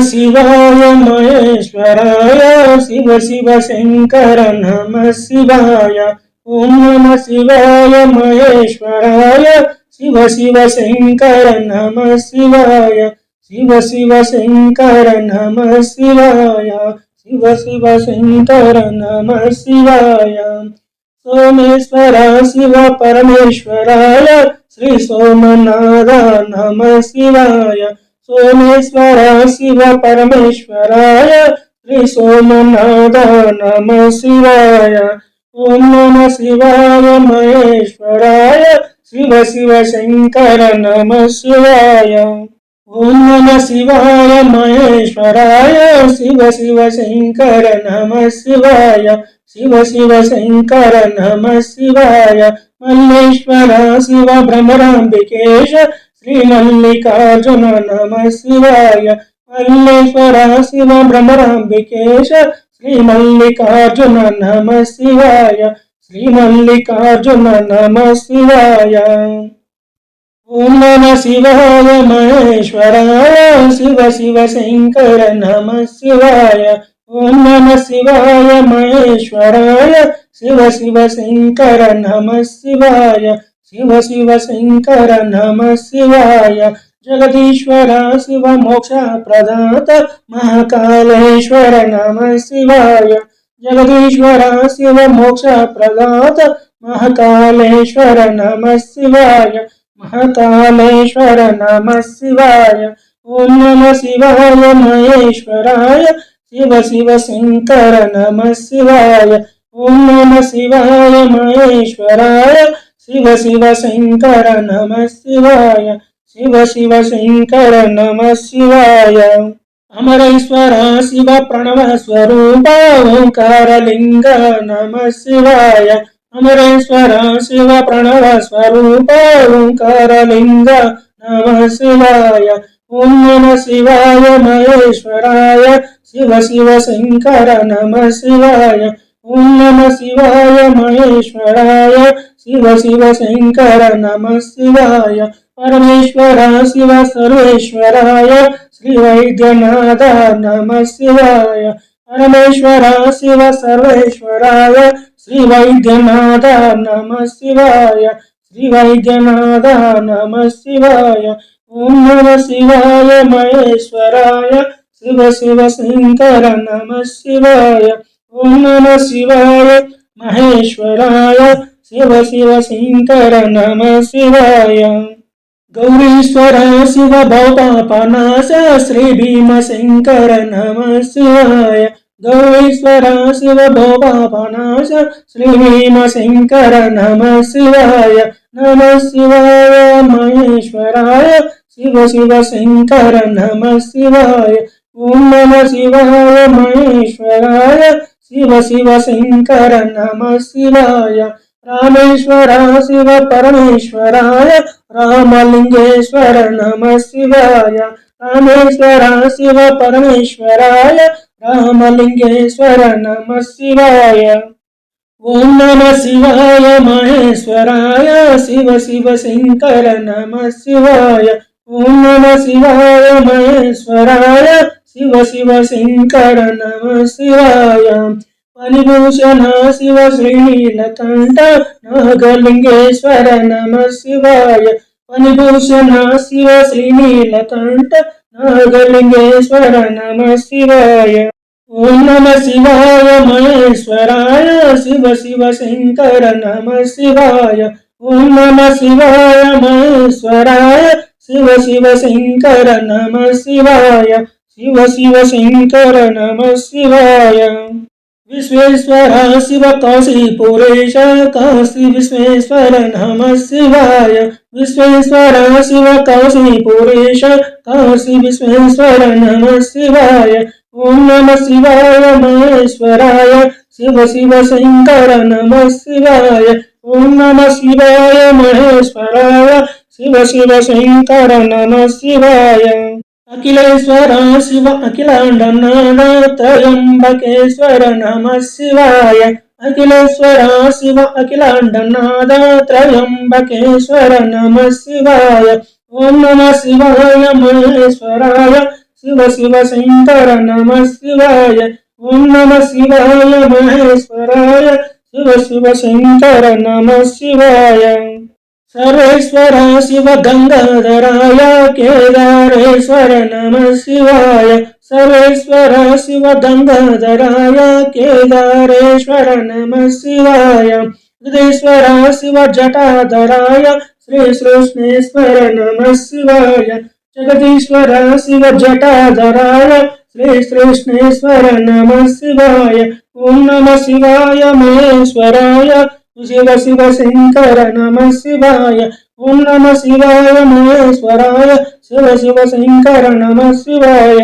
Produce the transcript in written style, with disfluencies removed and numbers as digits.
शिवाय महेश्वराय शिव शिव शंकर नमः शिवाय। ओम नमः शिवाय महेश्वराय शिव शिव शंकर नमः शिवाय। शिव शिव शंकर नमः शिवाय। शिव शिव शंकर नमः शिवाय। सोमेश्वर शिव परमेश्वराय श्री सोमनाथ नमः शिवाय। सोमेश्वर शिव परमेश्वराय श्री सोमनाथ नमः शिवाय। ओम नमः शिवाय महेश्वराय शिव शिव शंकर नमः शिवाय। ओम नमः शिवाय महेश्वराय शिव शिव शंकर नमः शिवाय। शिव शिव शंकर नमः शिवाय। मल्लेश्वर शिव भ्रमरांबिकेश श्री मल्लिकार्जुन नमः शिवाय। मल्लेश्वर शिव भ्रमरांबिकेश श्री मल्लिकार्जुन नमः शिवाय। श्री मल्लिकार्जुन नमः शिवाय। ओम नमः शिवाय महेश्वराय शिव शिव शंकर नमः शिवाय। ओम नमः शिवाय महेश्वराय शिव शिव शंकर नमः शिवाय। शिव शिव शंकर नमः शिवाय। जगदीश्वर शिव मोक्ष प्रदात महाकालेश्वर नमः शिवाय। जगदीश्वर शिव मोक्ष प्रदात महाकालेश्वर नमः शिवाय। महाकालेश्वर नमः शिवाय। ओम नमः शिवाय महेश्वराय शिव शिव शंकर नमः शिवाय। ओम नमः शिवाय महेश्वराय शिव शिव शंकर नमः शिवाय। शिव शिव शंकर नमः शिवाय। अमरेश्वर शिव प्रणव स्वरूप ओंकार लिंग नमः शिवाय। अमरेश्वर शिव प्रणव स्वरूप ओंकार लिंग नमः शिवाय। ओम नमः शिवाय महेश्वराय शिव शिव शंकर नमः शिवाय। ओम नमः शिवाय महेश्वराय शिव शिव शंकर नमः शिवाय। परमेश्वर शिव सर्वेश्वराय श्री वैद्यनाथ नमः शिवाय। परमेश्वर शिव सर्वेश्वराय श्री वैद्यनाथ नमः शिवाय। श्री वैद्यनाथ नमः शिवाय। ओम नमः शिवाय महेश्वराय शिव शिव शंकर नमः शिवाय। ओम नमः शिवाय महेश्वराय शिव शिव शंकर नमः शिवाय। गौरीश्वर शिव भवपापनाश श्री भीम शंकर नमः शिवाय। गौरीश्वर शिव भवपापनाश श्री भीम शंकर नमः शिवाय। नमः शिवाय महेश्वराय शिव शिव शंकर नमः शिवाय। ओम नमः शिवाय महेश्वराय शिव शिव शंकर नमः शिवाय। रामेश्वर शिव परमेश्वराय रामलिंगेश्वर नमः शिवाय। रामेश्वर शिव परमेश्वराय रामलिंगेश्वर नमः शिवाय। ओम नमः शिवाय महेश्वराय शिव शिव शंकर नमः शिवाय। ओम नमः शिवाय महेश्वराय शिव शिव शंकर नमः शिवाय। फणिभूषण शिव श्रीनीलकंठ नागलिंगेश्वर नमः शिवाय। फणिभूषण शिव श्रीनीलकंठ नागलिंगेश्वर नमः शिवाय। ओम नमः शिवाय महेश्वराय शिव शिव शंकर नमः शिवाय। ओम नमः शिवाय महेश्वराय शिव शिव शंकर नमः शिवाय। शिव शिव शंकर नमः शिवाय। विश्वेश्वर शिव काशी पुरेश काशी विश्वेश्वर नमः शिवाय। विश्वेश्वर शिव काशी पुरेश काशी विश्वेश्वर नमः शिवाय। ओम नमः शिवाय महेश्वराय शिव शिव शंकर नमः शिवाय। ओम नमः शिवाय महेश्वराय शिव शिव शंकर नमः शिवाय। अखिलेश्वर शिव अखिलांडनाथ त्रयंबकेश्वर नमः शिवाय। अखिलेश्वर शिव अखिलांडनाथ त्रयंबकेश्वर नमः शिवाय। ओम नमः शिवाय महेश्वराय శివ శివ శంకర నమః శివాయ. ఓం నమః శివాయ మహేశ్వరాయ శివ శివ శంకర నమః శివాయ. సర్వేశ్వర శివ గంగాధరాయ కేదారేశ్వర నమః శివాయ. సర్వేశ్వర శివ గంగాధరాయ కేదారేశ్వర నమః శివాయ. జగదీశ్వర శివ జటాధరాయ శ్రీ కృష్ణేశ్వర నమః శివాయ. జగదీశ్వర శివ జటాధరాయ శ్రీ కృష్ణేశ్వర నమః శివాయ. ఓం నమః శివాయ మహేశ్వరాయ శివ శివ శంకర నమః శివాయ. ఓం నమః శివాయ మహేశ్వరాయ శివ శివ శంకర నమః శివాయ.